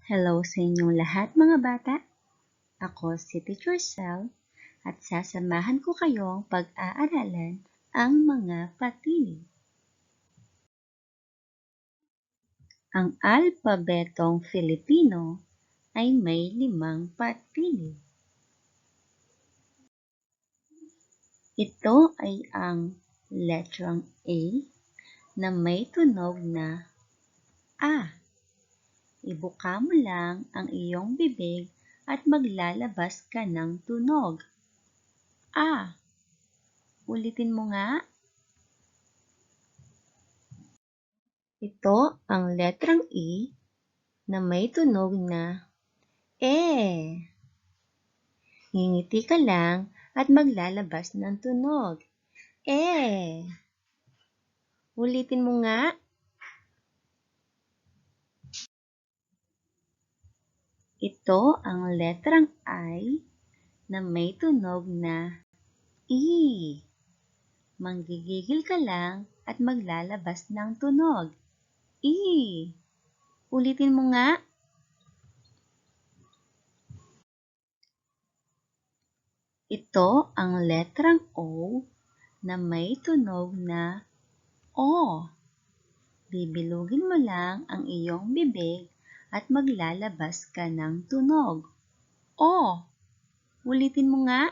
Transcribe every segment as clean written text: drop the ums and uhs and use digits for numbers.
Hello sa inyong lahat mga bata. Ako si Teacher Sel at sasamahan ko kayong pag-aaralan ang mga patili. Ang alpabetong Filipino ay may 5 patili. Ito ay ang letrang A na may tunog na A. Ibuka mo lang ang iyong bibig at maglalabas ka ng tunog. A. Ulitin mo nga. Ito ang letrang E na may tunog na E. Ngingiti ka lang at maglalabas ng tunog. E. Ulitin mo nga. Ito ang letrang I na may tunog na E. Manggigigil ka lang at maglalabas ng tunog. E. Ulitin mo nga. Ito ang letrang O na may tunog na O. Bibilugin mo lang ang iyong bibig at maglalabas ka ng tunog. O. Ulitin mo nga.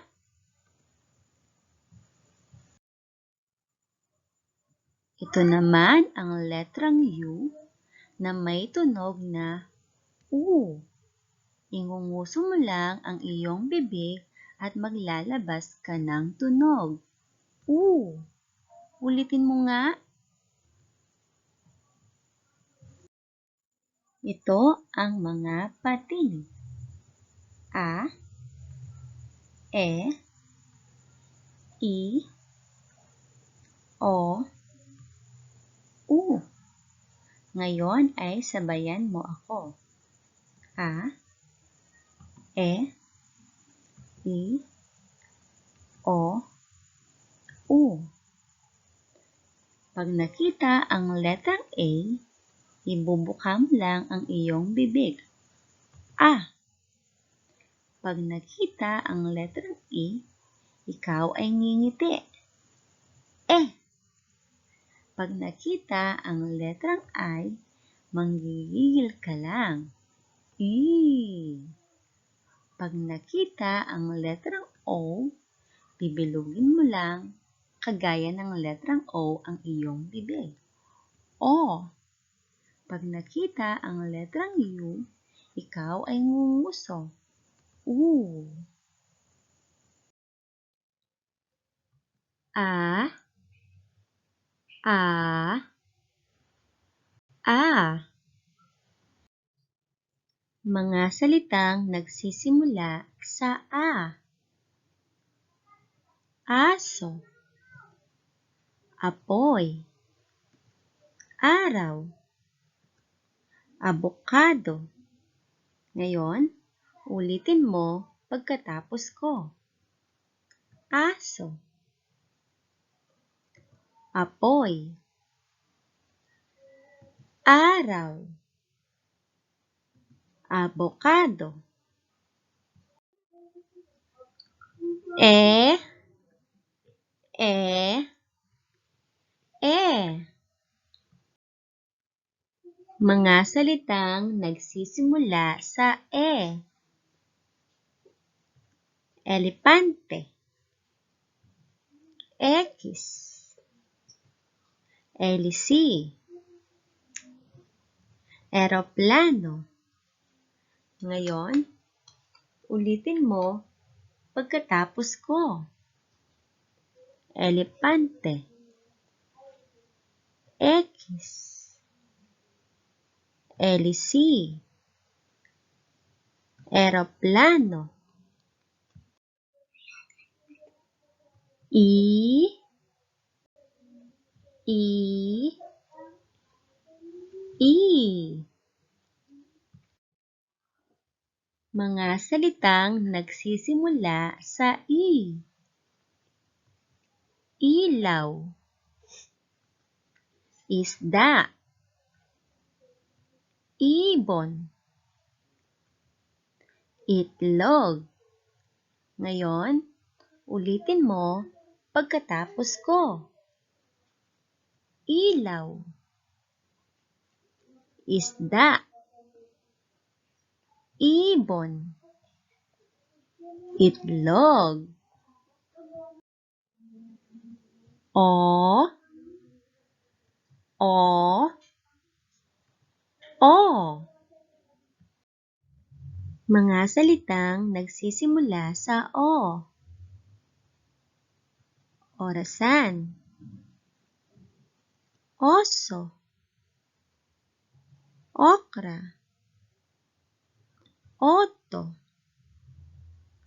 Ito naman ang letrang U na may tunog na U. Ingunguso mo lang ang iyong bibig at maglalabas ka ng tunog. U. Ulitin mo nga. Ito ang mga patili. A, E, I, O, U. Ngayon ay sabayan mo ako. A, E, I, O, U. Pag nakita ang letrang A, ibubuka mo lang ang iyong bibig. A. Pag nakita ang letrang E, ikaw ay ngingiti. E. Pag nakita ang letrang I, manggigigil ka lang. E. Pag nakita ang letrang O, bibilugin mo lang kagaya ng letrang O ang iyong bibig. O. Pag nakita ang letrang U, ikaw ay ngunguso. U. A. A. A. Mga salitang nagsisimula sa A. Aso, apoy, araw, abokado. Ngayon, ulitin mo pagkatapos ko. Aso, apoy, araw, abokado. E. Mga salitang nagsisimula sa E. Elepante, X, elisi, eroplano. Ngayon, ulitin mo pagkatapos ko. Elepante, X, elisi, eroplano. I. Mga salitang nagsisimula sa I. Ilaw, isda, ibon, Itlog. Ngayon, ulitin mo pagkatapos ko. Ilaw. Isda. Ibon. Itlog. O. Mga salitang nagsisimula sa O. Orasan. Oso. Okra. Oto.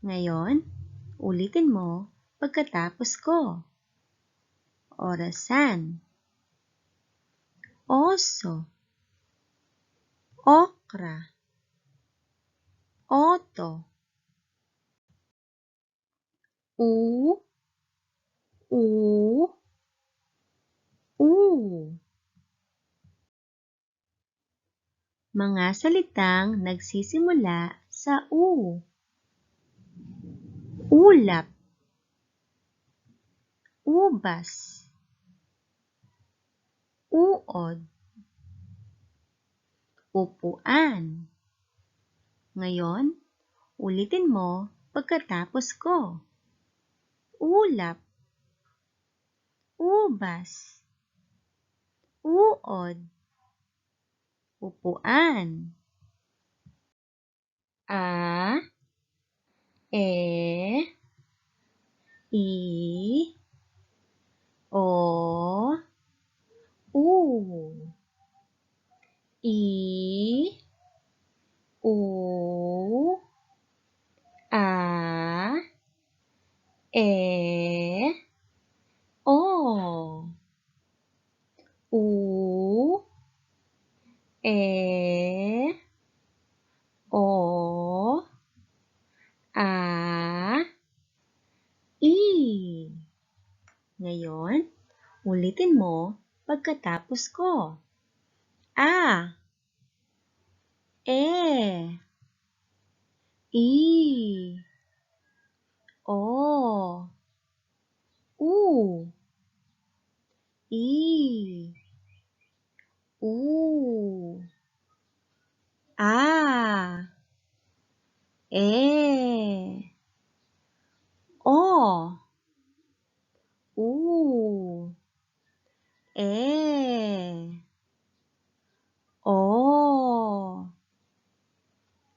Ngayon, ulitin mo pagkatapos ko. Orasan. Oso. Okra. Oto. U. Mga salitang nagsisimula sa U. Ulap. Ubas. Uod. Upuan. Ngayon, ulitin mo pagkatapos ko. Ulap. Ubas. Uod. Upuan. A. E. I. O. U. I. U. A. E. O. U. E. O. A. I. Ngayon, ulitin mo pagkatapos ko. A. E. I. O. U. I. U. A. E. O. U. E. O.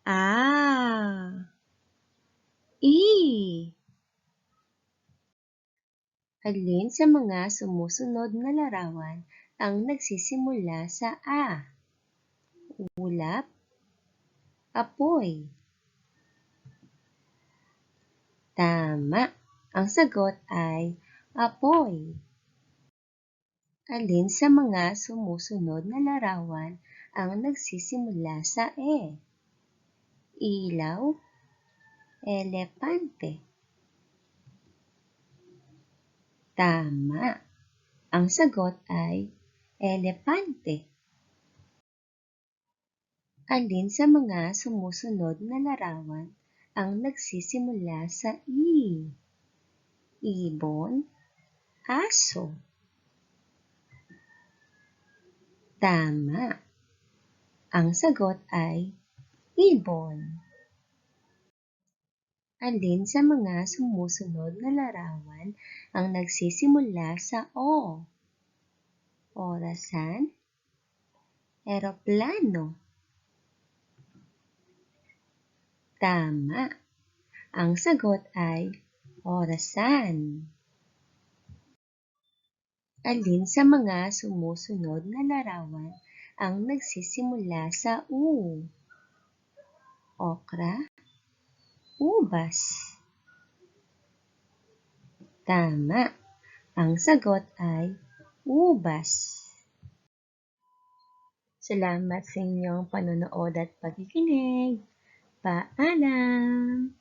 A. I. Alin sa mga sumusunod na larawan ang nagsisimula sa A? Ulap, apoy. Tama. Ang sagot ay apoy. Alin sa mga sumusunod na larawan ang nagsisimula sa E? Ilaw, elepante. Tama. Ang sagot ay elepante. Alin sa mga sumusunod na larawan ang nagsisimula sa I? Ibon, aso. Tama. Ang sagot ay ibon. Alin sa mga sumusunod na larawan ang nagsisimula sa O? Orasan, eroplano. Tama. Ang sagot ay orasan. Alin sa mga sumusunod na larawan ang nagsisimula sa U? Okra, ubas. Tama. Ang sagot ay ubas. Salamat sa inyong panonood at pakikinig. Paalam!